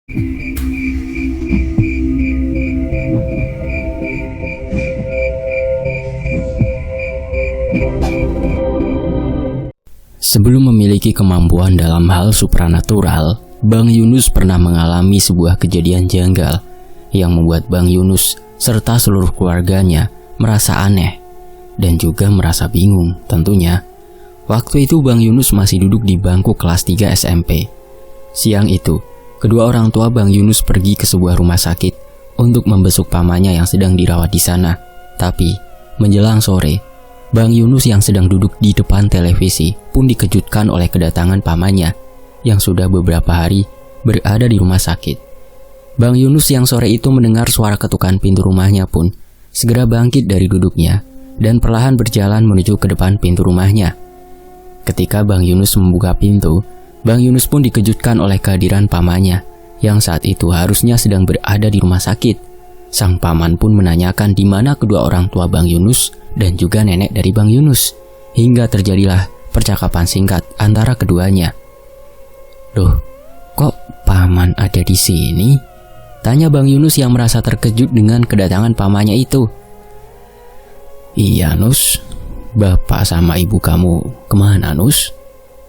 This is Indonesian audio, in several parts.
Sebelum memiliki kemampuan dalam hal supranatural, Bang Yunus pernah mengalami sebuah kejadian janggal yang membuat Bang Yunus serta seluruh keluarganya merasa aneh dan juga merasa bingung tentunya. Waktu itu Bang Yunus masih duduk di bangku kelas 3 SMP. Siang itu, kedua orang tua Bang Yunus pergi ke sebuah rumah sakit untuk membesuk pamannya yang sedang dirawat di sana. Tapi, menjelang sore, Bang Yunus yang sedang duduk di depan televisi pun dikejutkan oleh kedatangan pamannya yang sudah beberapa hari berada di rumah sakit. Bang Yunus yang sore itu mendengar suara ketukan pintu rumahnya pun segera bangkit dari duduknya dan perlahan berjalan menuju ke depan pintu rumahnya. Ketika Bang Yunus membuka pintu, Bang Yunus pun dikejutkan oleh kehadiran pamannya yang saat itu harusnya sedang berada di rumah sakit. Sang paman pun menanyakan di mana kedua orang tua Bang Yunus dan juga nenek dari Bang Yunus, hingga terjadilah percakapan singkat antara keduanya. "Loh, kok paman ada di sini?" tanya Bang Yunus yang merasa terkejut dengan kedatangan pamannya itu. "Iya, Nus. Bapak sama ibu kamu kemana, Nus?"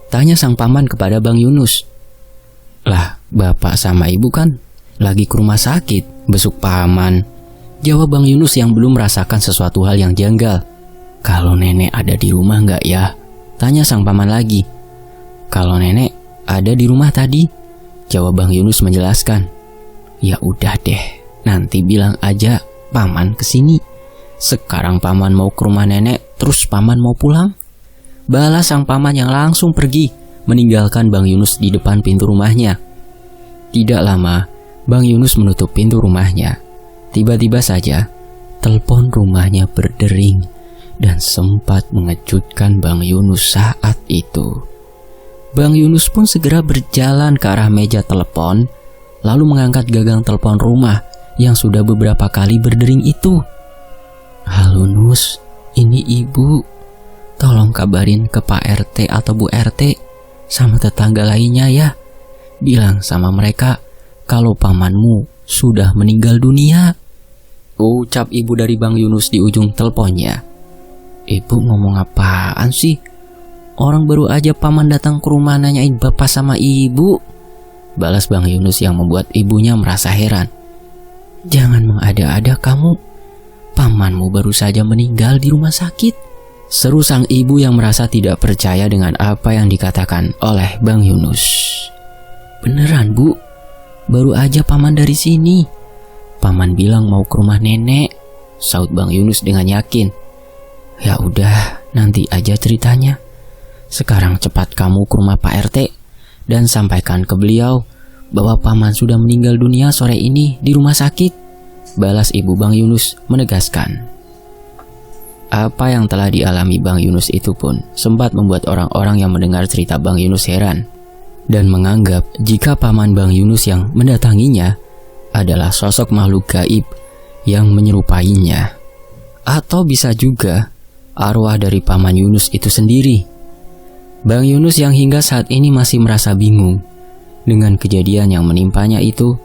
tanya sang paman kepada Bang Yunus. "Lah, bapak sama ibu kan lagi ke rumah sakit, besuk paman," jawab Bang Yunus yang belum merasakan sesuatu hal yang janggal. "Kalau nenek ada di rumah nggak ya?" tanya sang paman lagi. "Kalau nenek ada di rumah tadi," jawab Bang Yunus menjelaskan. "Ya udah deh, nanti bilang aja paman kesini. Sekarang paman mau ke rumah nenek, terus paman mau pulang," balas sang paman yang langsung pergi, meninggalkan Bang Yunus di depan pintu rumahnya. Tidak lama, Bang Yunus menutup pintu rumahnya. Tiba-tiba saja, telepon rumahnya berdering dan sempat mengejutkan Bang Yunus saat itu. Bang Yunus pun segera berjalan ke arah meja telepon, lalu mengangkat gagang telepon rumah yang sudah beberapa kali berdering itu. "Halo Nus, ini ibu. Tolong kabarin ke Pak RT atau Bu RT sama tetangga lainnya ya. Bilang sama mereka kalau pamanmu sudah meninggal dunia," ucap ibu dari Bang Yunus di ujung teleponnya. "Ibu ngomong apaan sih? Orang baru aja paman datang ke rumah nanyain bapak sama ibu," balas Bang Yunus yang membuat ibunya merasa heran. "Jangan mengada-ada kamu. Pamanmu baru saja meninggal di rumah sakit," seru sang ibu yang merasa tidak percaya dengan apa yang dikatakan oleh Bang Yunus. "Beneran bu, baru aja paman dari sini. Paman bilang mau ke rumah nenek," saut Bang Yunus dengan yakin. "Ya udah, nanti aja ceritanya. Sekarang cepat kamu ke rumah Pak RT dan sampaikan ke beliau bahwa paman sudah meninggal dunia sore ini di rumah sakit," balas ibu Bang Yunus menegaskan. Apa yang telah dialami Bang Yunus itu pun sempat membuat orang-orang yang mendengar cerita Bang Yunus heran dan menganggap jika paman Bang Yunus yang mendatanginya adalah sosok makhluk gaib yang menyerupainya, atau bisa juga arwah dari paman Yunus itu sendiri. Bang Yunus yang hingga saat ini masih merasa bingung dengan kejadian yang menimpanya itu,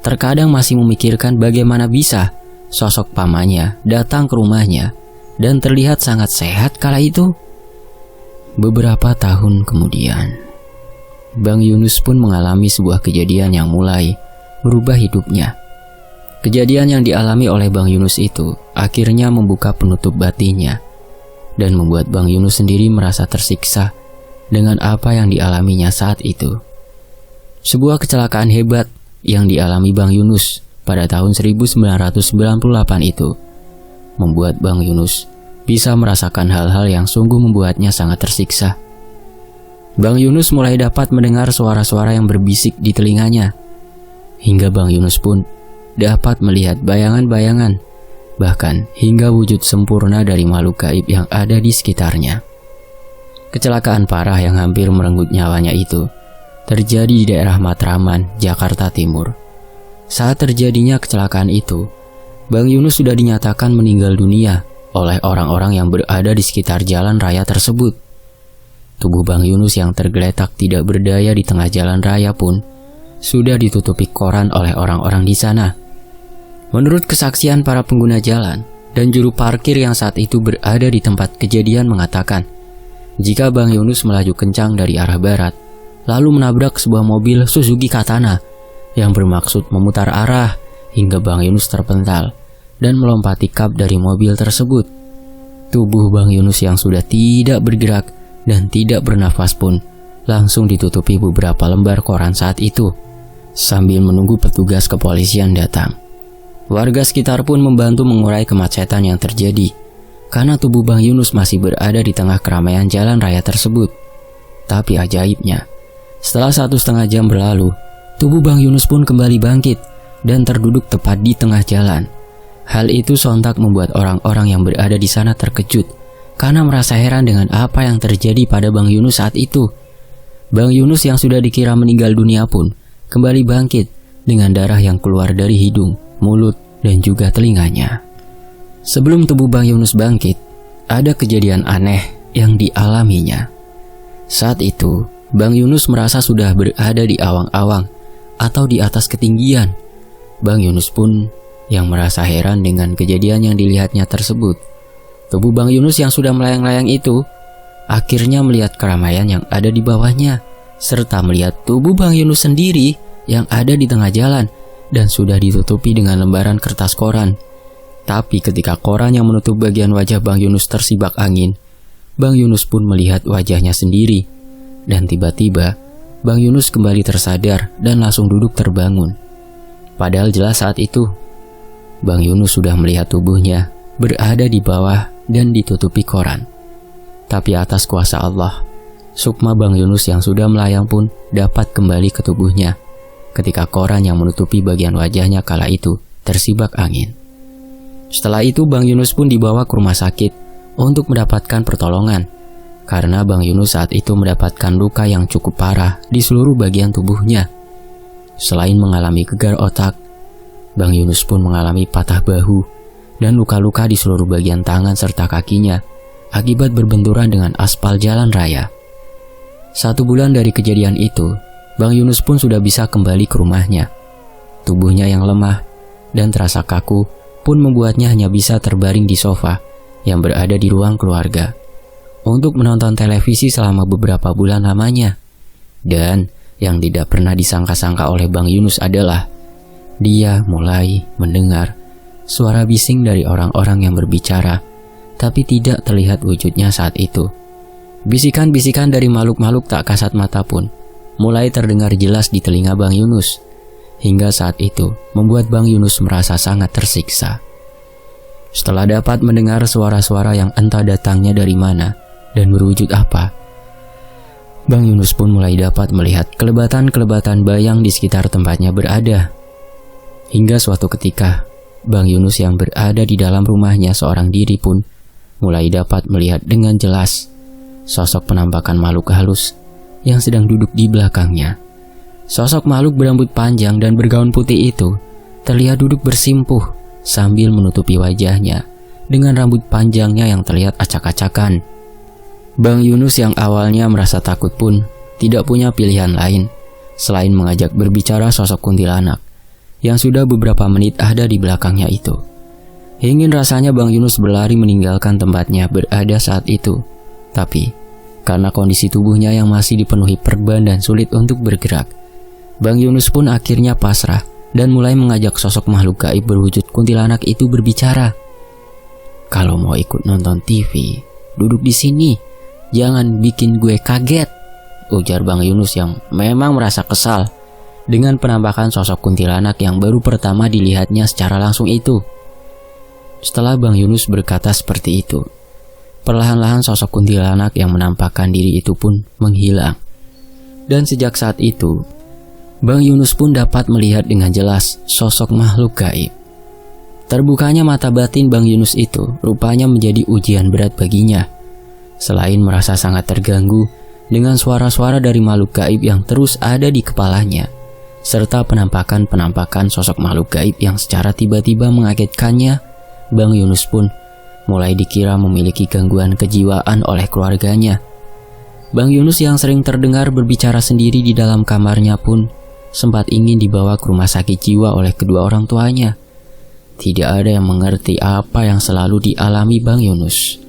terkadang masih memikirkan bagaimana bisa sosok pamannya datang ke rumahnya dan terlihat sangat sehat kala itu. Beberapa tahun kemudian, Bang Yunus pun mengalami sebuah kejadian yang mulai merubah hidupnya. Kejadian yang dialami oleh Bang Yunus itu akhirnya membuka penutup batinnya dan membuat Bang Yunus sendiri merasa tersiksa dengan apa yang dialaminya saat itu. Sebuah kecelakaan hebat yang dialami Bang Yunus pada tahun 1998 itu membuat Bang Yunus bisa merasakan hal-hal yang sungguh membuatnya sangat tersiksa. Bang Yunus mulai dapat mendengar suara-suara yang berbisik di telinganya, hingga Bang Yunus pun dapat melihat bayangan-bayangan, bahkan hingga wujud sempurna dari makhluk gaib yang ada di sekitarnya. Kecelakaan parah yang hampir merenggut nyawanya itu terjadi di daerah Matraman, Jakarta Timur. Saat terjadinya kecelakaan itu, Bang Yunus sudah dinyatakan meninggal dunia oleh orang-orang yang berada di sekitar jalan raya tersebut. Tubuh Bang Yunus yang tergeletak tidak berdaya di tengah jalan raya pun sudah ditutupi koran oleh orang-orang di sana. Menurut kesaksian para pengguna jalan dan juru parkir yang saat itu berada di tempat kejadian mengatakan, jika Bang Yunus melaju kencang dari arah barat, lalu menabrak sebuah mobil Suzuki Katana yang bermaksud memutar arah hingga Bang Yunus terpental dan melompati kap dari mobil tersebut. Tubuh Bang Yunus yang sudah tidak bergerak dan tidak bernafas pun langsung ditutupi beberapa lembar koran saat itu, sambil menunggu petugas kepolisian datang. Warga sekitar pun membantu mengurai kemacetan yang terjadi, karena tubuh Bang Yunus masih berada di tengah keramaian jalan raya tersebut. Tapi ajaibnya, setelah 1,5 jam berlalu, tubuh Bang Yunus pun kembali bangkit dan terduduk tepat di tengah jalan. Hal itu sontak membuat orang-orang yang berada di sana terkejut, karena merasa heran dengan apa yang terjadi pada Bang Yunus saat itu. Bang Yunus yang sudah dikira meninggal dunia pun kembali bangkit dengan darah yang keluar dari hidung, mulut, dan juga telinganya. Sebelum tubuh Bang Yunus bangkit, ada kejadian aneh yang dialaminya. Saat itu, Bang Yunus merasa sudah berada di awang-awang atau di atas ketinggian. Bang Yunus pun yang merasa heran dengan kejadian yang dilihatnya tersebut. Tubuh Bang Yunus yang sudah melayang-layang itu akhirnya melihat keramaian yang ada di bawahnya, serta melihat tubuh Bang Yunus sendiri yang ada di tengah jalan dan sudah ditutupi dengan lembaran kertas koran. Tapi ketika koran yang menutup bagian wajah Bang Yunus tersibak angin, Bang Yunus pun melihat wajahnya sendiri. Dan tiba-tiba, Bang Yunus kembali tersadar dan langsung duduk terbangun. Padahal jelas saat itu, Bang Yunus sudah melihat tubuhnya berada di bawah dan ditutupi koran. Tapi atas kuasa Allah, sukma Bang Yunus yang sudah melayang pun dapat kembali ke tubuhnya ketika koran yang menutupi bagian wajahnya kala itu tersibak angin. Setelah itu Bang Yunus pun dibawa ke rumah sakit untuk mendapatkan pertolongan, karena Bang Yunus saat itu mendapatkan luka yang cukup parah di seluruh bagian tubuhnya. Selain mengalami gegar otak, Bang Yunus pun mengalami patah bahu dan luka-luka di seluruh bagian tangan serta kakinya akibat berbenturan dengan aspal jalan raya. 1 bulan dari kejadian itu, Bang Yunus pun sudah bisa kembali ke rumahnya. Tubuhnya yang lemah dan terasa kaku pun membuatnya hanya bisa terbaring di sofa yang berada di ruang keluarga untuk menonton televisi selama beberapa bulan lamanya. Dan yang tidak pernah disangka-sangka oleh Bang Yunus adalah dia mulai mendengar suara bising dari orang-orang yang berbicara, tapi tidak terlihat wujudnya saat itu. Bisikan-bisikan dari makhluk-makhluk tak kasat mata pun mulai terdengar jelas di telinga Bang Yunus. Hingga saat itu membuat Bang Yunus merasa sangat tersiksa. Setelah dapat mendengar suara-suara yang entah datangnya dari mana dan berwujud apa, Bang Yunus pun mulai dapat melihat kelebatan-kelebatan bayang di sekitar tempatnya berada. Hingga suatu ketika, Bang Yunus yang berada di dalam rumahnya seorang diri pun mulai dapat melihat dengan jelas sosok penampakan makhluk halus yang sedang duduk di belakangnya. Sosok makhluk berambut panjang dan bergaun putih itu terlihat duduk bersimpuh sambil menutupi wajahnya dengan rambut panjangnya yang terlihat acak-acakan. Bang Yunus yang awalnya merasa takut pun tidak punya pilihan lain selain mengajak berbicara sosok kuntilanak yang sudah beberapa menit ada di belakangnya itu. Ingin rasanya Bang Yunus berlari meninggalkan tempatnya berada saat itu, tapi karena kondisi tubuhnya yang masih dipenuhi perban dan sulit untuk bergerak, Bang Yunus pun akhirnya pasrah dan mulai mengajak sosok makhluk gaib berwujud kuntilanak itu berbicara. "Kalau mau ikut nonton TV, duduk di sini. Jangan bikin gue kaget," ujar Bang Yunus yang memang merasa kesal dengan penampakan sosok kuntilanak yang baru pertama dilihatnya secara langsung itu. Setelah Bang Yunus berkata seperti itu, perlahan-lahan sosok kuntilanak yang menampakkan diri itu pun menghilang. Dan sejak saat itu, Bang Yunus pun dapat melihat dengan jelas sosok makhluk gaib. Terbukanya mata batin Bang Yunus itu rupanya menjadi ujian berat baginya. Selain merasa sangat terganggu dengan suara-suara dari makhluk gaib yang terus ada di kepalanya, serta penampakan-penampakan sosok makhluk gaib yang secara tiba-tiba mengagetkannya, Bang Yunus pun mulai dikira memiliki gangguan kejiwaan oleh keluarganya. Bang Yunus yang sering terdengar berbicara sendiri di dalam kamarnya pun sempat ingin dibawa ke rumah sakit jiwa oleh kedua orang tuanya. Tidak ada yang mengerti apa yang selalu dialami Bang Yunus.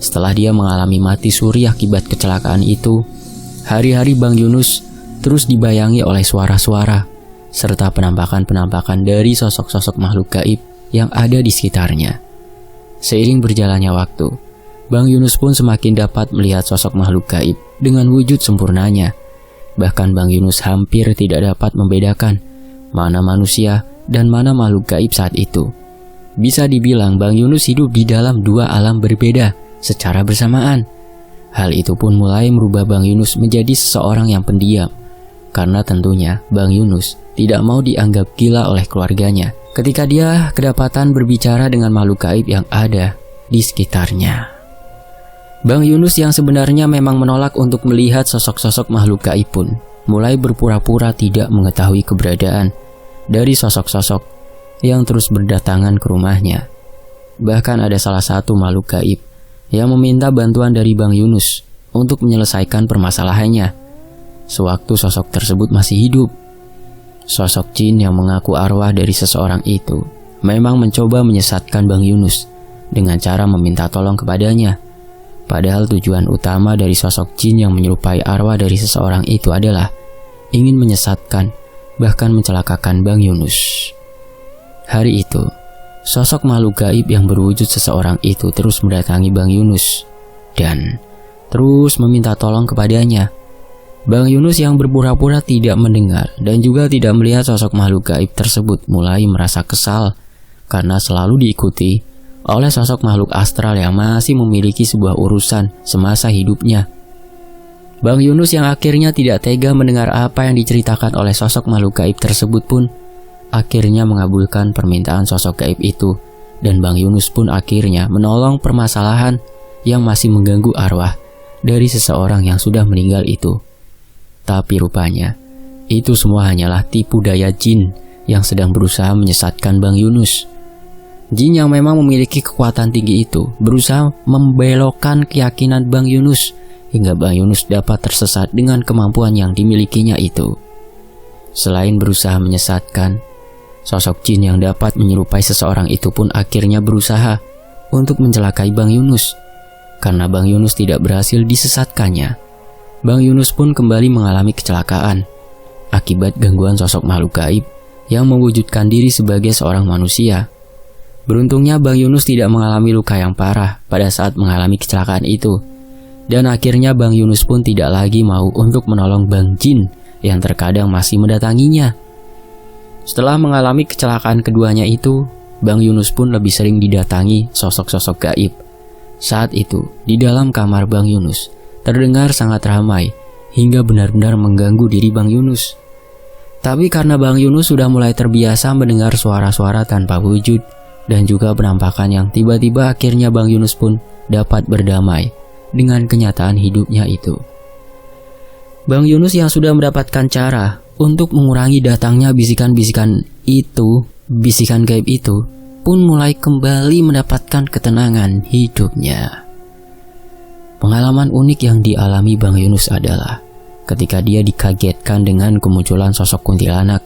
Setelah dia mengalami mati suri akibat kecelakaan itu, hari-hari Bang Yunus terus dibayangi oleh suara-suara serta penampakan-penampakan dari sosok-sosok makhluk gaib yang ada di sekitarnya. Seiring berjalannya waktu, Bang Yunus pun semakin dapat melihat sosok makhluk gaib dengan wujud sempurnanya. Bahkan Bang Yunus hampir tidak dapat membedakan mana manusia dan mana makhluk gaib saat itu. Bisa dibilang Bang Yunus hidup di dalam dua alam berbeda secara bersamaan. Hal itu pun mulai merubah Bang Yunus menjadi seseorang yang pendiam, karena tentunya Bang Yunus tidak mau dianggap gila oleh keluarganya ketika dia kedapatan berbicara dengan makhluk gaib yang ada di sekitarnya. Bang Yunus yang sebenarnya memang menolak untuk melihat sosok-sosok makhluk gaib pun mulai berpura-pura tidak mengetahui keberadaan dari sosok-sosok yang terus berdatangan ke rumahnya. Bahkan ada salah satu makhluk gaib yang meminta bantuan dari Bang Yunus untuk menyelesaikan permasalahannya sewaktu sosok tersebut masih hidup. Sosok jin yang mengaku arwah dari seseorang itu memang mencoba menyesatkan Bang Yunus dengan cara meminta tolong kepadanya. Padahal tujuan utama dari sosok jin yang menyerupai arwah dari seseorang itu adalah ingin menyesatkan, bahkan mencelakakan Bang Yunus. Hari itu, sosok makhluk gaib yang berwujud seseorang itu terus mendatangi Bang Yunus dan terus meminta tolong kepadanya. Bang Yunus yang berpura-pura tidak mendengar dan juga tidak melihat sosok makhluk gaib tersebut mulai merasa kesal karena selalu diikuti oleh sosok makhluk astral yang masih memiliki sebuah urusan semasa hidupnya. Bang Yunus yang akhirnya tidak tega mendengar apa yang diceritakan oleh sosok makhluk gaib tersebut pun akhirnya mengabulkan permintaan sosok gaib itu, dan Bang Yunus pun akhirnya menolong permasalahan yang masih mengganggu arwah dari seseorang yang sudah meninggal itu. Tapi rupanya itu semua hanyalah tipu daya jin yang sedang berusaha menyesatkan Bang Yunus. Jin yang memang memiliki kekuatan tinggi itu berusaha membelokkan keyakinan Bang Yunus hingga Bang Yunus dapat tersesat dengan kemampuan yang dimilikinya itu. Selain berusaha menyesatkan, sosok jin yang dapat menyerupai seseorang itu pun akhirnya berusaha untuk mencelakai Bang Yunus. Karena Bang Yunus tidak berhasil disesatkannya, Bang Yunus pun kembali mengalami kecelakaan akibat gangguan sosok makhluk gaib yang mewujudkan diri sebagai seorang manusia. Beruntungnya Bang Yunus tidak mengalami luka yang parah pada saat mengalami kecelakaan itu, dan akhirnya Bang Yunus pun tidak lagi mau untuk menolong Bang Jin yang terkadang masih mendatanginya. Setelah mengalami kecelakaan keduanya itu, Bang Yunus pun lebih sering didatangi sosok-sosok gaib. Saat itu, di dalam kamar Bang Yunus terdengar sangat ramai hingga benar-benar mengganggu diri Bang Yunus. Tapi karena Bang Yunus sudah mulai terbiasa mendengar suara-suara tanpa wujud dan juga penampakan yang tiba-tiba, akhirnya Bang Yunus pun dapat berdamai dengan kenyataan hidupnya itu. Bang Yunus yang sudah mendapatkan cara untuk mengurangi datangnya bisikan-bisikan itu, bisikan gaib itu, pun mulai kembali mendapatkan ketenangan hidupnya. Pengalaman unik yang dialami Bang Yunus adalah ketika dia dikagetkan dengan kemunculan sosok kuntilanak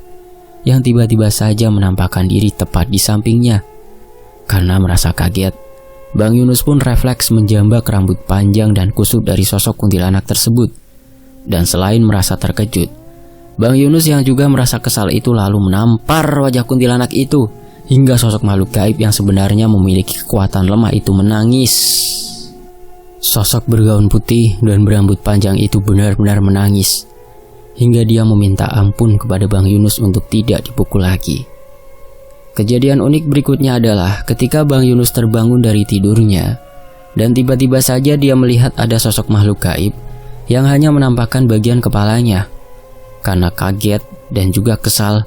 yang tiba-tiba saja menampakkan diri tepat di sampingnya. Karena merasa kaget, Bang Yunus pun refleks menjambak rambut panjang dan kusut dari sosok kuntilanak tersebut. Dan selain merasa terkejut, Bang Yunus yang juga merasa kesal itu lalu menampar wajah kuntilanak itu hingga sosok makhluk gaib yang sebenarnya memiliki kekuatan lemah itu menangis. Sosok bergaun putih dan berambut panjang itu benar-benar menangis hingga dia meminta ampun kepada Bang Yunus untuk tidak dipukul lagi. Kejadian unik berikutnya adalah ketika Bang Yunus terbangun dari tidurnya dan tiba-tiba saja dia melihat ada sosok makhluk gaib yang hanya menampakkan bagian kepalanya. Karena kaget dan juga kesal,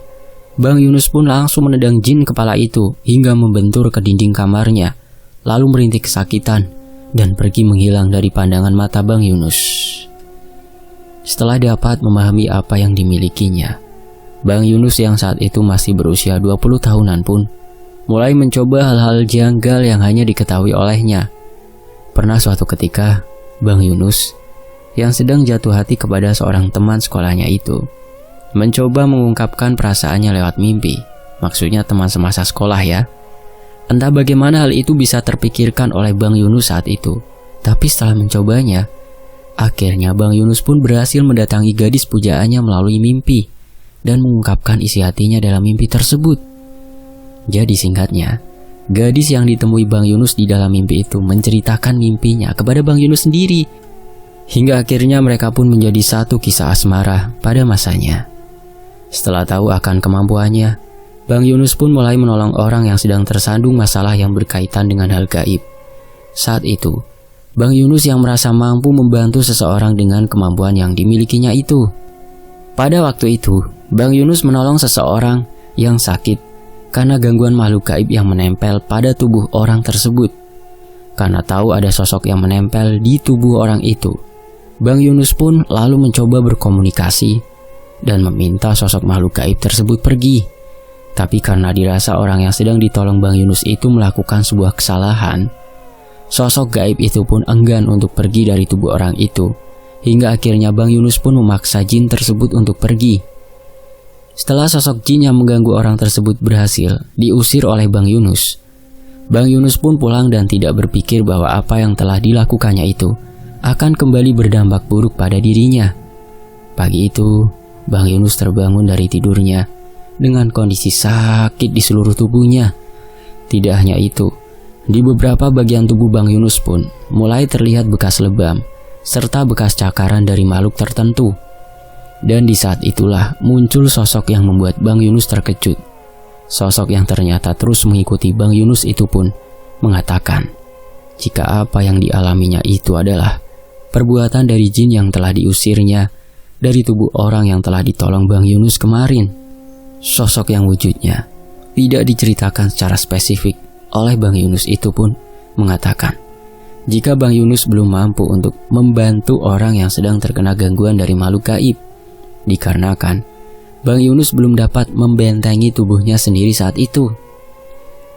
Bang Yunus pun langsung menendang jin kepala itu hingga membentur ke dinding kamarnya, lalu merintih kesakitan dan pergi menghilang dari pandangan mata Bang Yunus. Setelah dapat memahami apa yang dimilikinya, Bang Yunus yang saat itu masih berusia 20 tahunan pun mulai mencoba hal-hal janggal yang hanya diketahui olehnya. Pernah suatu ketika, Bang Yunus yang sedang jatuh hati kepada seorang teman sekolahnya itu mencoba mengungkapkan perasaannya lewat mimpi. Maksudnya teman semasa sekolah ya. Entah bagaimana hal itu bisa terpikirkan oleh Bang Yunus saat itu. Tapi setelah mencobanya, akhirnya Bang Yunus pun berhasil mendatangi gadis pujaannya melalui mimpi dan mengungkapkan isi hatinya dalam mimpi tersebut. Jadi singkatnya, gadis yang ditemui Bang Yunus di dalam mimpi itu menceritakan mimpinya kepada Bang Yunus sendiri. Hingga akhirnya mereka pun menjadi satu kisah asmara pada masanya. Setelah tahu akan kemampuannya, Bang Yunus pun mulai menolong orang yang sedang tersandung masalah yang berkaitan dengan hal gaib. Saat itu, Bang Yunus yang merasa mampu membantu seseorang dengan kemampuan yang dimilikinya itu. Pada waktu itu, Bang Yunus menolong seseorang yang sakit karena gangguan makhluk gaib yang menempel pada tubuh orang tersebut. Karena tahu ada sosok yang menempel di tubuh orang itu, Bang Yunus pun lalu mencoba berkomunikasi dan meminta sosok makhluk gaib tersebut pergi. Tapi karena dirasa orang yang sedang ditolong Bang Yunus itu melakukan sebuah kesalahan, sosok gaib itu pun enggan untuk pergi dari tubuh orang itu. Hingga akhirnya Bang Yunus pun memaksa jin tersebut untuk pergi. Setelah sosok jin yang mengganggu orang tersebut berhasil diusir oleh Bang Yunus pun pulang dan tidak berpikir bahwa apa yang telah dilakukannya itu akan kembali berdampak buruk pada dirinya. Pagi itu, Bang Yunus terbangun dari tidurnya dengan kondisi sakit di seluruh tubuhnya. Tidak hanya itu, di beberapa bagian tubuh Bang Yunus pun mulai terlihat bekas lebam serta bekas cakaran dari makhluk tertentu. Dan di saat itulah muncul sosok yang membuat Bang Yunus terkejut. Sosok yang ternyata terus mengikuti Bang Yunus itu pun mengatakan jika apa yang dialaminya itu adalah perbuatan dari jin yang telah diusirnya dari tubuh orang yang telah ditolong Bang Yunus kemarin. Sosok yang wujudnya tidak diceritakan secara spesifik oleh Bang Yunus itu pun mengatakan jika Bang Yunus belum mampu untuk membantu orang yang sedang terkena gangguan dari makhluk gaib, dikarenakan Bang Yunus belum dapat membentengi tubuhnya sendiri saat itu.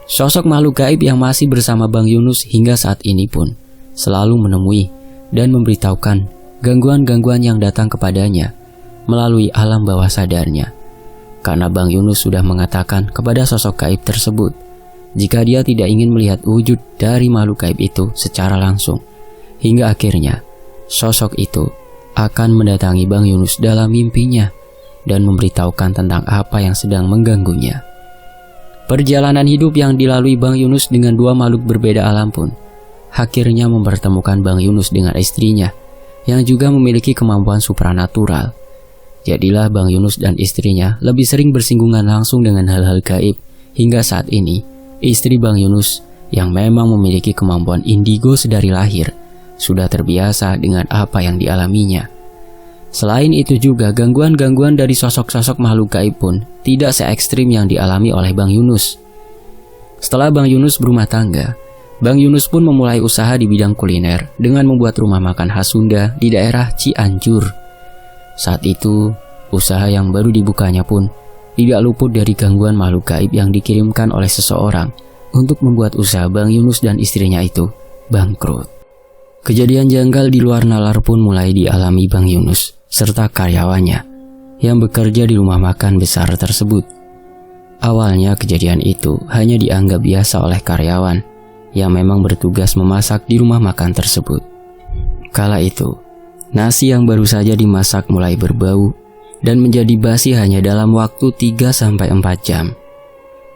Sosok makhluk gaib yang masih bersama Bang Yunus hingga saat ini pun selalu menemui dan memberitahukan gangguan-gangguan yang datang kepadanya melalui alam bawah sadarnya. Karena Bang Yunus sudah mengatakan kepada sosok gaib tersebut jika dia tidak ingin melihat wujud dari makhluk gaib itu secara langsung. Hingga akhirnya sosok itu akan mendatangi Bang Yunus dalam mimpinya dan memberitahukan tentang apa yang sedang mengganggunya. Perjalanan hidup yang dilalui Bang Yunus dengan dua makhluk berbeda alam pun akhirnya mempertemukan Bang Yunus dengan istrinya yang juga memiliki kemampuan supranatural. Jadilah Bang Yunus dan istrinya lebih sering bersinggungan langsung dengan hal-hal gaib. Hingga saat ini, istri Bang Yunus yang memang memiliki kemampuan indigo sedari lahir sudah terbiasa dengan apa yang dialaminya. Selain itu juga gangguan-gangguan dari sosok-sosok makhluk gaib pun tidak se-ekstrim yang dialami oleh Bang Yunus. Setelah Bang Yunus berumah tangga, Bang Yunus pun memulai usaha di bidang kuliner dengan membuat rumah makan khas Sunda di daerah Cianjur. Saat itu, usaha yang baru dibukanya pun tidak luput dari gangguan makhluk gaib yang dikirimkan oleh seseorang untuk membuat usaha Bang Yunus dan istrinya itu bangkrut. Kejadian janggal di luar nalar pun mulai dialami Bang Yunus serta karyawannya yang bekerja di rumah makan besar tersebut. Awalnya kejadian itu hanya dianggap biasa oleh karyawan yang memang bertugas memasak di rumah makan tersebut. Kala itu, nasi yang baru saja dimasak mulai berbau dan menjadi basi hanya dalam waktu 3-4 jam.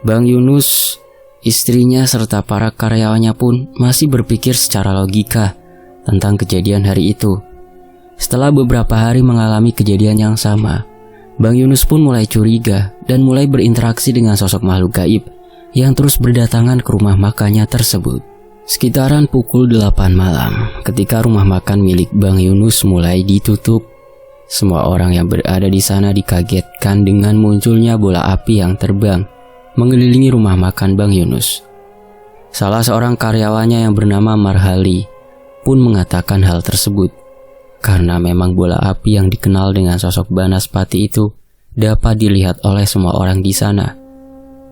Bang Yunus, istrinya serta para karyawannya pun masih berpikir secara logika tentang kejadian hari itu. Setelah beberapa hari mengalami kejadian yang sama, Bang Yunus pun mulai curiga dan mulai berinteraksi dengan sosok makhluk gaib yang terus berdatangan ke rumah makannya tersebut. Sekitaran pukul 8 malam, ketika rumah makan milik Bang Yunus mulai ditutup, semua orang yang berada di sana dikagetkan dengan munculnya bola api yang terbang mengelilingi rumah makan Bang Yunus. Salah seorang karyawannya yang bernama Marhali pun mengatakan hal tersebut, karena memang bola api yang dikenal dengan sosok Banaspati itu dapat dilihat oleh semua orang di sana.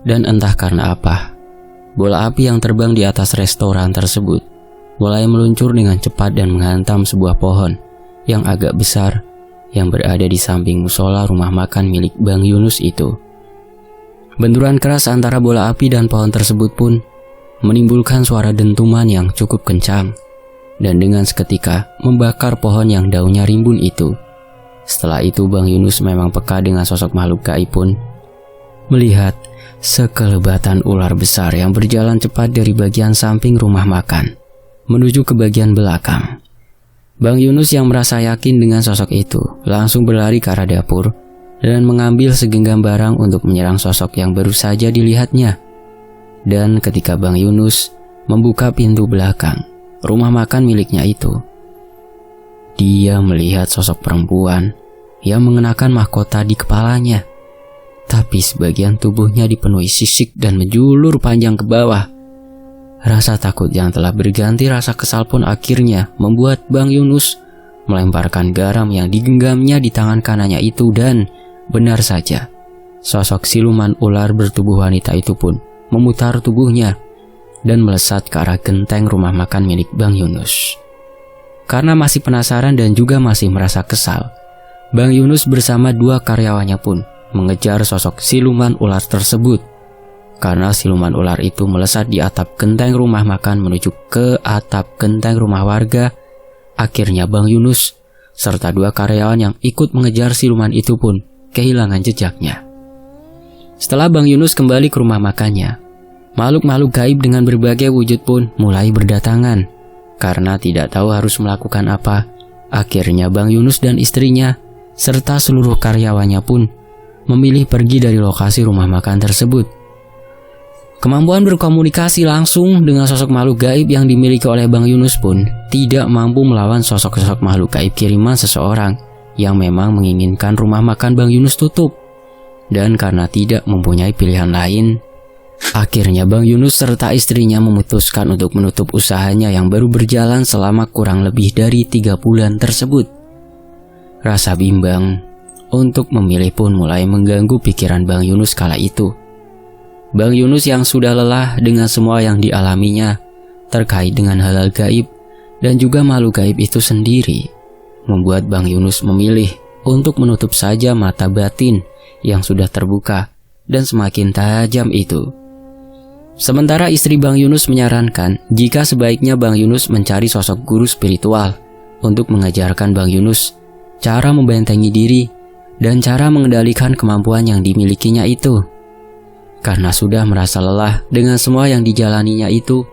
Dan entah karena apa, bola api yang terbang di atas restoran tersebut mulai meluncur dengan cepat dan menghantam sebuah pohon yang agak besar yang berada di samping musola rumah makan milik Bang Yunus itu. Benturan keras antara bola api dan pohon tersebut pun menimbulkan suara dentuman yang cukup kencang, dan dengan seketika membakar pohon yang daunnya rimbun itu. Setelah itu Bang Yunus memang peka dengan sosok makhluk gaib pun melihat sekelebatan ular besar yang berjalan cepat dari bagian samping rumah makan menuju ke bagian belakang. Bang Yunus yang merasa yakin dengan sosok itu langsung berlari ke arah dapur dan mengambil segenggam barang untuk menyerang sosok yang baru saja dilihatnya. Dan ketika Bang Yunus membuka pintu belakang rumah makan miliknya itu, dia melihat sosok perempuan yang mengenakan mahkota di kepalanya, tapi sebagian tubuhnya dipenuhi sisik dan menjulur panjang ke bawah. Rasa takut yang telah berganti rasa kesal pun akhirnya membuat Bang Yunus melemparkan garam yang digenggamnya di tangan kanannya itu, dan benar saja, sosok siluman ular bertubuh wanita itu pun memutar tubuhnya dan melesat ke arah genteng rumah makan milik Bang Yunus. Karena masih penasaran dan juga masih merasa kesal, Bang Yunus bersama 2 karyawannya pun mengejar sosok siluman ular tersebut. Karena siluman ular itu melesat di atap genteng rumah makan menuju ke atap genteng rumah warga, akhirnya Bang Yunus serta 2 karyawan yang ikut mengejar siluman itu pun kehilangan jejaknya. Setelah Bang Yunus kembali ke rumah makannya, makhluk-makhluk gaib dengan berbagai wujud pun mulai berdatangan. Karena tidak tahu harus melakukan apa, akhirnya Bang Yunus dan istrinya serta seluruh karyawannya pun memilih pergi dari lokasi rumah makan tersebut. Kemampuan berkomunikasi langsung dengan sosok makhluk gaib yang dimiliki oleh Bang Yunus pun tidak mampu melawan sosok-sosok makhluk gaib kiriman seseorang yang memang menginginkan rumah makan Bang Yunus tutup. Dan karena tidak mempunyai pilihan lain, akhirnya Bang Yunus serta istrinya memutuskan untuk menutup usahanya yang baru berjalan selama kurang lebih dari 3 bulan tersebut. Rasa bimbang untuk memilih pun mulai mengganggu pikiran Bang Yunus kala itu. Bang Yunus yang sudah lelah dengan semua yang dialaminya terkait dengan hal-hal gaib dan juga makhluk gaib itu sendiri, membuat Bang Yunus memilih untuk menutup saja mata batin yang sudah terbuka dan semakin tajam itu. Sementara istri Bang Yunus menyarankan jika sebaiknya Bang Yunus mencari sosok guru spiritual untuk mengajarkan Bang Yunus cara membentengi diri dan cara mengendalikan kemampuan yang dimilikinya itu. Karena sudah merasa lelah dengan semua yang dijalaninya itu,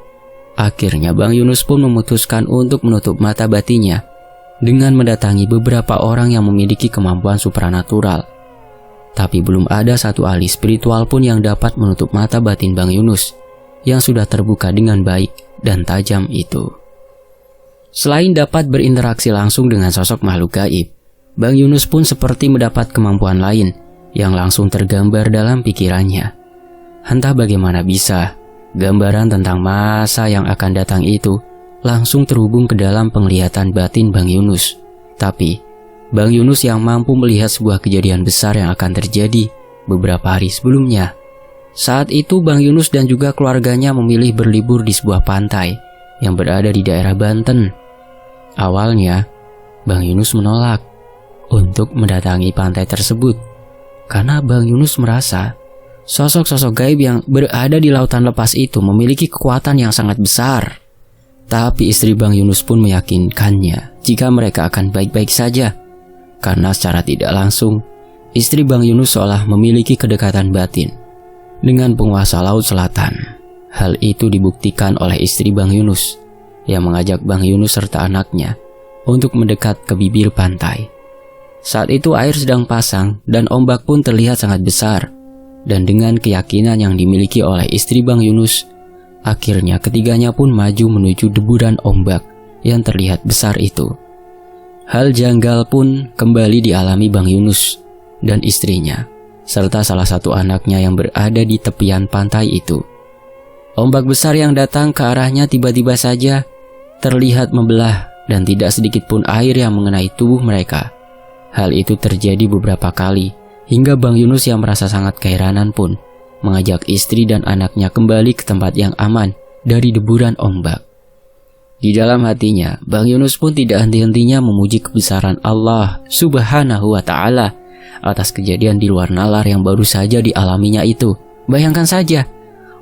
akhirnya Bang Yunus pun memutuskan untuk menutup mata batinnya dengan mendatangi beberapa orang yang memiliki kemampuan supranatural. Tapi belum ada satu ahli spiritual pun yang dapat menutup mata batin Bang Yunus yang sudah terbuka dengan baik dan tajam itu. Selain dapat berinteraksi langsung dengan sosok makhluk gaib, Bang Yunus pun seperti mendapat kemampuan lain yang langsung tergambar dalam pikirannya. Entah bagaimana bisa, gambaran tentang masa yang akan datang itu langsung terhubung ke dalam penglihatan batin Bang Yunus. Tapi, Bang Yunus yang mampu melihat sebuah kejadian besar yang akan terjadi beberapa hari sebelumnya. Saat itu Bang Yunus dan juga keluarganya memilih berlibur di sebuah pantai yang berada di daerah Banten. Awalnya, Bang Yunus menolak untuk mendatangi pantai tersebut karena Bang Yunus merasa sosok-sosok gaib yang berada di lautan lepas itu memiliki kekuatan yang sangat besar. Tapi istri Bang Yunus pun meyakinkannya jika mereka akan baik-baik saja. Karena secara tidak langsung, istri Bang Yunus seolah memiliki kedekatan batin dengan penguasa Laut Selatan. Hal itu dibuktikan oleh istri Bang Yunus yang mengajak Bang Yunus serta anaknya untuk mendekat ke bibir pantai. Saat itu air sedang pasang dan ombak pun terlihat sangat besar. Dan dengan keyakinan yang dimiliki oleh istri Bang Yunus, akhirnya ketiganya pun maju menuju deburan ombak yang terlihat besar itu. Hal janggal pun kembali dialami Bang Yunus dan istrinya, serta salah satu anaknya yang berada di tepian pantai itu. Ombak besar yang datang ke arahnya tiba-tiba saja terlihat membelah dan tidak sedikit pun air yang mengenai tubuh mereka. Hal itu terjadi beberapa kali, hingga Bang Yunus yang merasa sangat keheranan pun mengajak istri dan anaknya kembali ke tempat yang aman dari deburan ombak. Di dalam hatinya, Bang Yunus pun tidak henti-hentinya memuji kebesaran Allah Subhanahu wa Ta'ala atas kejadian di luar nalar yang baru saja dialaminya itu. Bayangkan saja,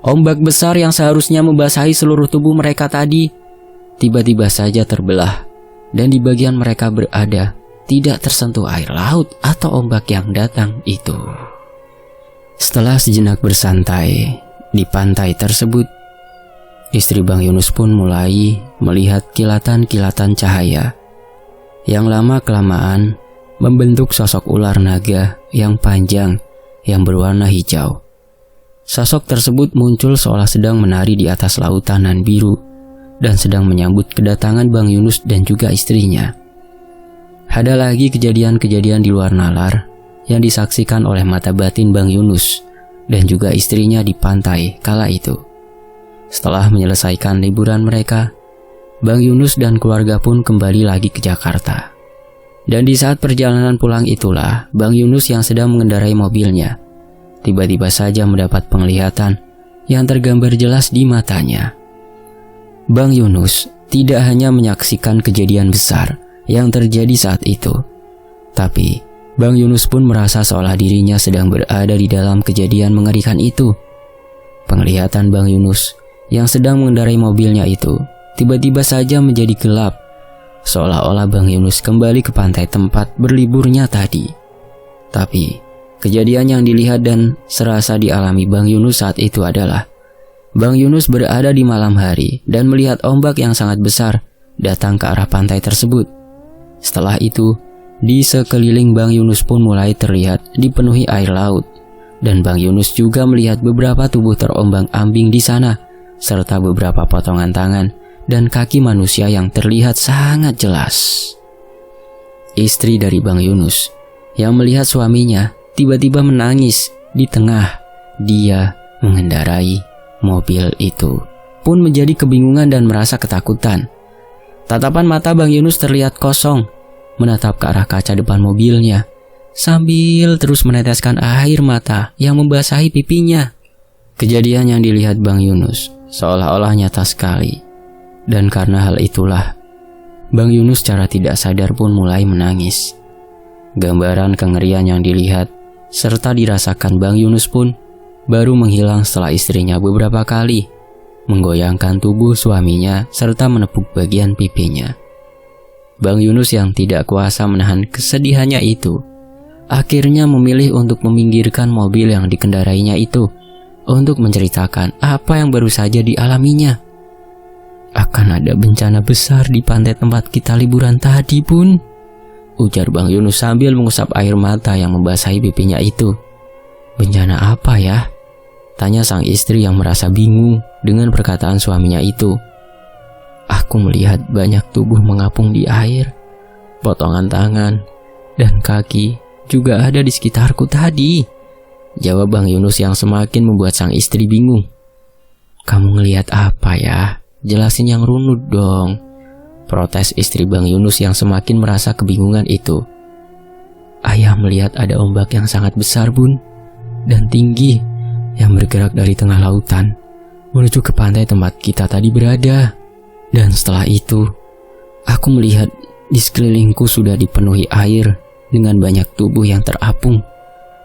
ombak besar yang seharusnya membasahi seluruh tubuh mereka tadi tiba-tiba saja terbelah, dan di bagian mereka berada tidak tersentuh air laut atau ombak yang datang itu. Setelah sejenak bersantai di pantai tersebut, istri Bang Yunus pun mulai melihat kilatan-kilatan cahaya yang lama-kelamaan membentuk sosok ular naga yang panjang yang berwarna hijau. Sosok tersebut muncul seolah sedang menari di atas lautan nan biru dan sedang menyambut kedatangan Bang Yunus dan juga istrinya. Ada lagi kejadian-kejadian di luar nalar yang disaksikan oleh mata batin Bang Yunus dan juga istrinya di pantai kala itu. Setelah menyelesaikan liburan mereka, Bang Yunus dan keluarga pun kembali lagi ke Jakarta. Dan di saat perjalanan pulang itulah Bang Yunus yang sedang mengendarai mobilnya tiba-tiba saja mendapat penglihatan yang tergambar jelas di matanya. Bang Yunus tidak hanya menyaksikan kejadian besar yang terjadi saat itu, tapi Bang Yunus pun merasa seolah dirinya sedang berada di dalam kejadian mengerikan itu. Penglihatan Bang Yunus yang sedang mengendarai mobilnya itu tiba-tiba saja menjadi gelap, seolah-olah Bang Yunus kembali ke pantai tempat berliburnya tadi. Tapi kejadian yang dilihat dan serasa dialami Bang Yunus saat itu adalah Bang Yunus berada di malam hari dan melihat ombak yang sangat besar datang ke arah pantai tersebut. Setelah itu, di sekeliling Bang Yunus pun mulai terlihat dipenuhi air laut, dan Bang Yunus juga melihat beberapa tubuh terombang-ambing di sana, serta beberapa potongan tangan dan kaki manusia yang terlihat sangat jelas. Istri dari Bang Yunus yang melihat suaminya tiba-tiba menangis di tengah dia mengendarai mobil itu pun menjadi kebingungan dan merasa ketakutan. Tatapan mata Bang Yunus terlihat kosong, menatap ke arah kaca depan mobilnya, sambil terus meneteskan air mata yang membasahi pipinya. Kejadian yang dilihat Bang Yunus seolah-olah nyata sekali, dan karena hal itulah, Bang Yunus secara tidak sadar pun mulai menangis. Gambaran kengerian yang dilihat serta dirasakan Bang Yunus pun baru menghilang setelah istrinya beberapa kali menggoyangkan tubuh suaminya serta menepuk bagian pipinya. Bang Yunus yang tidak kuasa menahan kesedihannya itu akhirnya memilih untuk meminggirkan mobil yang dikendarainya itu untuk menceritakan apa yang baru saja dialaminya. Akan ada bencana besar di pantai tempat kita liburan tadi, Bun, ujar Bang Yunus sambil mengusap air mata yang membasahi pipinya itu. Bencana apa ya? Tanya sang istri yang merasa bingung dengan perkataan suaminya itu. Aku melihat banyak tubuh mengapung di air, potongan tangan dan kaki juga ada di sekitarku tadi, jawab Bang Yunus yang semakin membuat sang istri bingung. Kamu ngelihat apa ya? Jelasin yang runut dong, protes istri Bang Yunus yang semakin merasa kebingungan itu. Ayah melihat ada ombak yang sangat besar, Bun, dan tinggi yang bergerak dari tengah lautan menuju ke pantai tempat kita tadi berada. Dan setelah itu, aku melihat di sekelilingku sudah dipenuhi air dengan banyak tubuh yang terapung,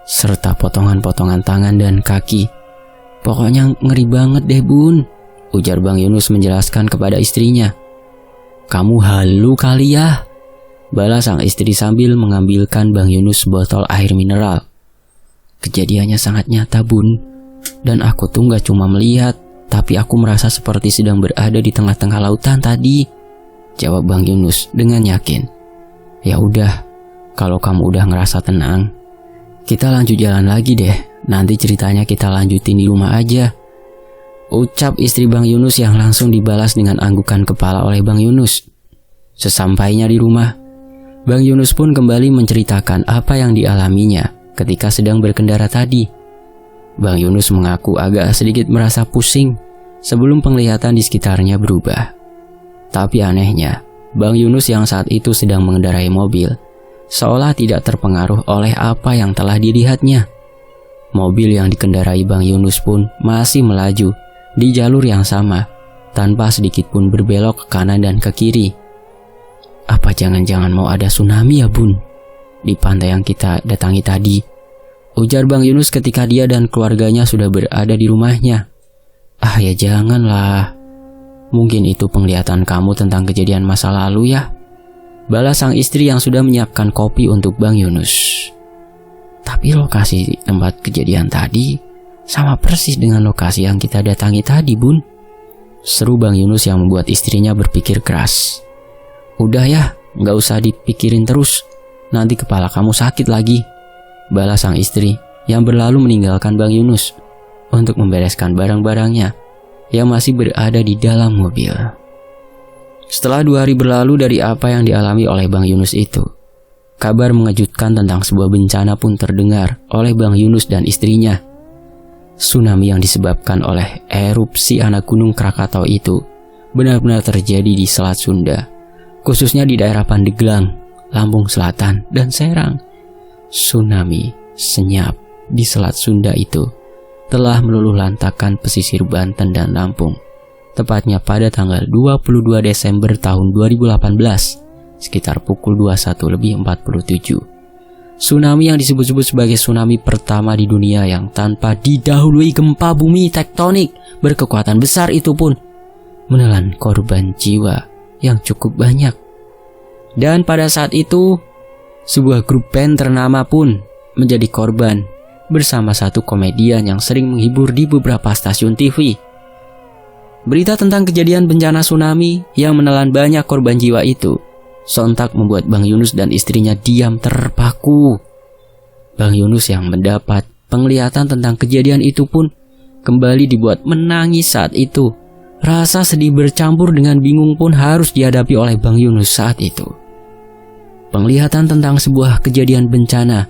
serta potongan-potongan tangan dan kaki. Pokoknya ngeri banget deh, Bun, ujar Bang Yunus menjelaskan kepada istrinya. Kamu halu kali ya, balas sang istri sambil mengambilkan Bang Yunus botol air mineral. Kejadiannya sangat nyata, Bun, dan aku tuh gak cuma melihat, tapi aku merasa seperti sedang berada di tengah-tengah lautan tadi, jawab Bang Yunus dengan yakin. Ya udah, kalau kamu udah ngerasa tenang, kita lanjut jalan lagi deh. Nanti ceritanya kita lanjutin di rumah aja, ucap istri Bang Yunus yang langsung dibalas dengan anggukan kepala oleh Bang Yunus. Sesampainya di rumah, Bang Yunus pun kembali menceritakan apa yang dialaminya ketika sedang berkendara tadi. Bang Yunus mengaku agak sedikit merasa pusing sebelum penglihatan di sekitarnya berubah. Tapi anehnya, Bang Yunus yang saat itu sedang mengendarai mobil seolah tidak terpengaruh oleh apa yang telah dilihatnya. Mobil yang dikendarai Bang Yunus pun masih melaju di jalur yang sama, tanpa sedikit pun berbelok ke kanan dan ke kiri. Apa jangan-jangan mau ada tsunami ya bun di pantai yang kita datangi tadi? Ujar Bang Yunus ketika dia dan keluarganya sudah berada di rumahnya. Ah ya janganlah. Mungkin itu penglihatan kamu tentang kejadian masa lalu ya. Balas sang istri yang sudah menyiapkan kopi untuk Bang Yunus. Tapi lokasi tempat kejadian tadi sama persis dengan lokasi yang kita datangi tadi bun. Seru Bang Yunus yang membuat istrinya berpikir keras. Udah ya, gak usah dipikirin terus. Nanti kepala kamu sakit lagi. Balas sang istri yang berlalu meninggalkan Bang Yunus untuk membereskan barang-barangnya yang masih berada di dalam mobil. Setelah 2 hari berlalu dari apa yang dialami oleh Bang Yunus itu, kabar mengejutkan tentang sebuah bencana pun terdengar oleh Bang Yunus dan istrinya. Tsunami yang disebabkan oleh erupsi anak gunung Krakatau itu benar-benar terjadi di Selat Sunda, khususnya di daerah Pandeglang, Lampung Selatan, dan Serang. Tsunami senyap di Selat Sunda itu telah meluluhlantakkan pesisir Banten dan Lampung, tepatnya pada tanggal 22 Desember tahun 2018, sekitar pukul 21:47. Tsunami yang disebut-sebut sebagai tsunami pertama di dunia yang tanpa didahului gempa bumi tektonik berkekuatan besar itu pun menelan korban jiwa yang cukup banyak. Dan pada saat itu, sebuah grup band ternama pun menjadi korban bersama satu komedian yang sering menghibur di beberapa stasiun TV. Berita tentang kejadian bencana tsunami yang menelan banyak korban jiwa itu sontak membuat Bang Yunus dan istrinya diam terpaku. Bang Yunus yang mendapat penglihatan tentang kejadian itu pun kembali dibuat menangis saat itu. Rasa sedih bercampur dengan bingung pun harus dihadapi oleh Bang Yunus saat itu. Penglihatan tentang sebuah kejadian bencana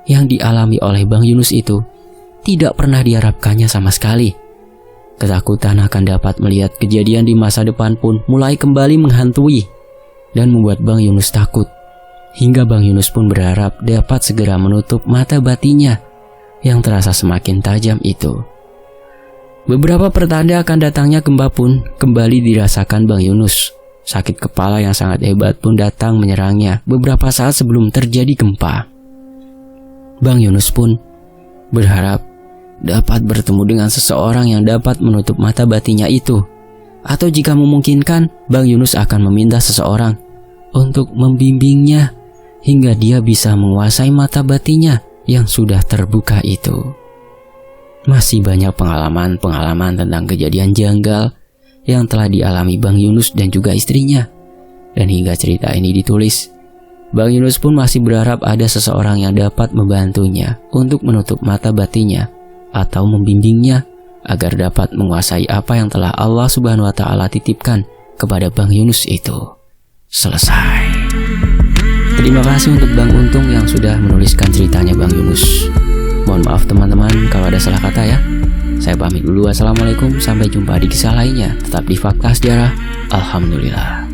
yang dialami oleh Bang Yunus itu tidak pernah diharapkannya sama sekali. Ketakutan akan dapat melihat kejadian di masa depan pun mulai kembali menghantui dan membuat Bang Yunus takut. Hingga Bang Yunus pun berharap dapat segera menutup mata batinnya yang terasa semakin tajam itu. Beberapa pertanda akan datangnya gempa pun kembali dirasakan Bang Yunus. Sakit kepala yang sangat hebat pun datang menyerangnya beberapa saat sebelum terjadi gempa. Bang Yunus pun berharap dapat bertemu dengan seseorang yang dapat menutup mata batinnya itu. Atau jika memungkinkan, Bang Yunus akan meminta seseorang untuk membimbingnya hingga dia bisa menguasai mata batinnya yang sudah terbuka itu. Masih banyak pengalaman-pengalaman tentang kejadian janggal yang telah dialami Bang Yunus dan juga istrinya. Dan hingga cerita ini ditulis, Bang Yunus pun masih berharap ada seseorang yang dapat membantunya untuk menutup mata batinnya atau membimbingnya agar dapat menguasai apa yang telah Allah Subhanahu wa Ta'ala titipkan kepada Bang Yunus itu. Selesai. Terima kasih untuk Bang Untung yang sudah menuliskan ceritanya Bang Yunus. Mohon maaf teman-teman kalau ada salah kata ya. Saya pamit dulu. Assalamualaikum. Sampai jumpa di kisah lainnya. Tetap di Fakta Sejarah. Alhamdulillah.